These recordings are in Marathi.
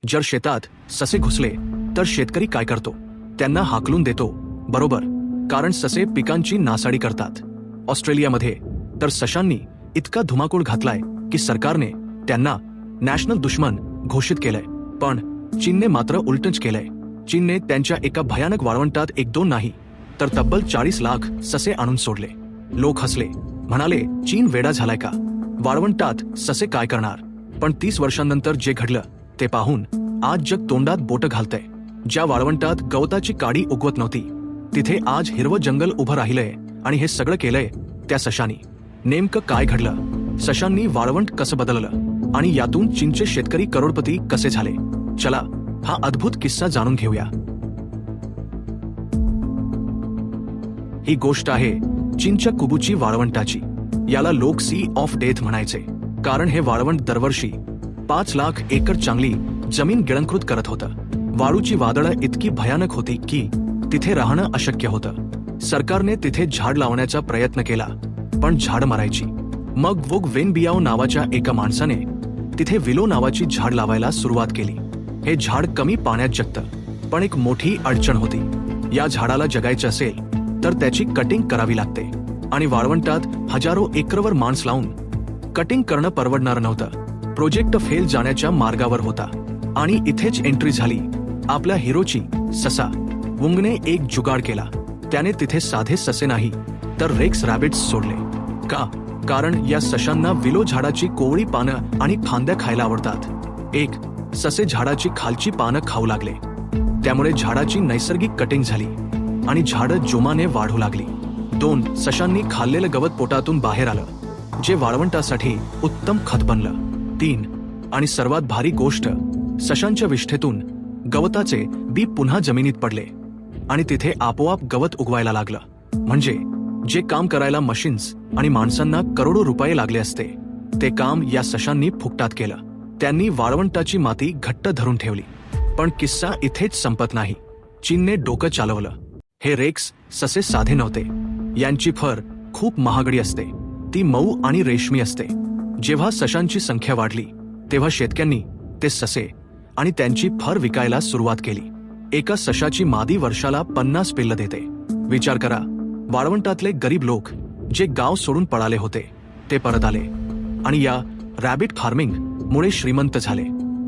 जर शेतात ससे घुसले तर शेतकरी काय करतो? त्यांना हाकलून देतो, बरोबर, कारण ससे पिकांची नासाडी करतात. ऑस्ट्रेलियामध्ये तर सशांनी इतका धुमाकूळ घातलाय की सरकारने त्यांना नॅशनल दुश्मन घोषित केलंय. पण चीनने मात्र उलटच केलंय. चीनने त्यांच्या एका भयानक वाळवंटात 1-2 नाही तर तब्बल 40 लाख ससे आणून सोडले. लोक हसले, म्हणाले चीन वेडा झालाय का? वाळवंटात ससे काय करणार? पण 30 वर्षांनंतर जे घडलं ते पाहून आज जग तोंडात बोटं घालतंय. ज्या वाळवंटात गवताची काडी उगवत नव्हती तिथे आज हिरवं जंगल उभं राहिलंय. आणि हे सगळं केलंय त्या सशांनी. नेमकं काय घडलं? सशांनी वाळवंट कसं बदललं आणि यातून चीनचे शेतकरी करोडपती कसे झाले? चला हा अद्भुत किस्सा जाणून घेऊया. ही गोष्ट आहे चीनच्या कुबूची वाळवंटाची. याला लोक सी ऑफ डेथ म्हणायचे, कारण हे वाळवंट दरवर्षी 5 लाख एकर चांगली जमीन गिळंकृत करत होतं. वाळूची वादळं इतकी भयानक होती की तिथे राहणं अशक्य होतं. सरकारने तिथे झाड लावण्याचा प्रयत्न केला, पण झाड मरायची. मग वुग वेनबियाओ नावाच्या एका माणसाने तिथे विलो नावाची झाड लावायला सुरुवात केली. हे झाड कमी पाण्यात जगतं, पण एक मोठी अडचण होती. या झाडाला जगायचं असेल तर त्याची कटिंग करावी लागते आणि वाळवंटात हजारो एकरवर माणस लावून कटिंग करणं परवडणार नव्हतं. प्रोजेक्ट फेल जाण्याच्या मार्गावर होता आणि इथेच एंट्री झाली आपल्या हिरोची. ससा वुंगने एक जुगाड केला. त्याने तिथे साधे ससे नाही तर रेक्स रॅबिट्स सोडले. का? कारण या सशांना विलो झाडाची कोवळी पानं आणि फांद्या खायला आवडतात. एक ससे झाडाची खालची पानं खाऊ लागले, त्यामुळे झाडाची नैसर्गिक कटिंग झाली आणि झाडं जोमाने वाढू लागली. 2 सशांनी खाल्लेलं गवत पोटातून बाहेर आलं, जे वाळवंटासाठी उत्तम खत बनलं. 3 आणि सर्वात भारी गोष्ट, सशांच्या विष्ठेतून गवताचे बी पुन्हा जमिनीत पडले आणि तिथे आपोआप गवत उगवायला लागलं. म्हणजे जे काम करायला मशीन्स आणि माणसांना करोडो रुपये लागले असते ते काम या सशांनी फुकटात केलं. त्यांनी वाळवंटाची माती घट्ट धरून ठेवली. पण किस्सा इथेच संपत नाही. चीनने डोकं चालवलं. हे रेक्स ससे साधे नव्हते. यांची फर खूप महागडी असते. ती मऊ आणि रेशमी असते. जेव्हा सशांची संख्या वाढली तेव्हा शेतकऱ्यांनी ते ससे आणि त्यांची फर विकायला सुरुवात केली. एका सशाची मादी वर्षाला 50 पिल्लं देते. विचार करा, वाळवंटातले गरीब लोक जे गाव सोडून पळाले होते ते परत आले आणि या रॅबिट फार्मिंग मुळे श्रीमंत झाले.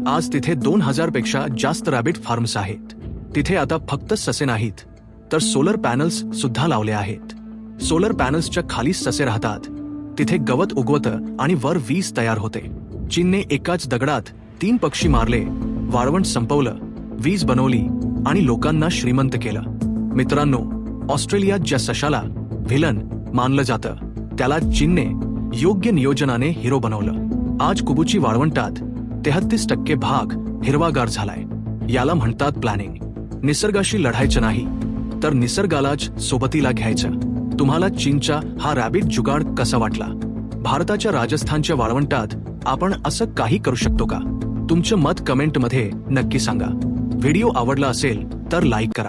आज तिथे 2000 पेक्षा जास्त रॅबिट फार्म्स आहेत. तिथे आता फक्त ससे नाहीत तर सोलर पॅनल्स सुद्धा लावले आहेत. सोलर पॅनल्सच्या खाली ससे राहतात, तिथे गवत उगवतं आणि वर वीज तयार होते. चीनने एकाच दगडात 3 पक्षी मारले, वाळवंट संपवलं, वीज बनवली आणि लोकांना श्रीमंत केलं. मित्रांनो, ऑस्ट्रेलियात ज्या सशाला व्हिलन मानलं जातं त्याला चीनने योग्य नियोजनाने हिरो बनवलं. आज कुबूची वाळवंटात 33% भाग हिरवागार झालाय. याला म्हणतात प्लॅनिंग. निसर्गाशी लढायचं नाही तर निसर्गालाच सोबतीला घ्यायचं. तुम्हाला चीनचा हा रॅबिट जुगाड कसा वाटला? भारताच्या राजस्थानच्या वाळवंटात आपण असं काही करू शकतो का? तुमचं मत कमेंटमध्ये नक्की सांगा. व्हिडिओ आवडला असेल तर लाईक करा.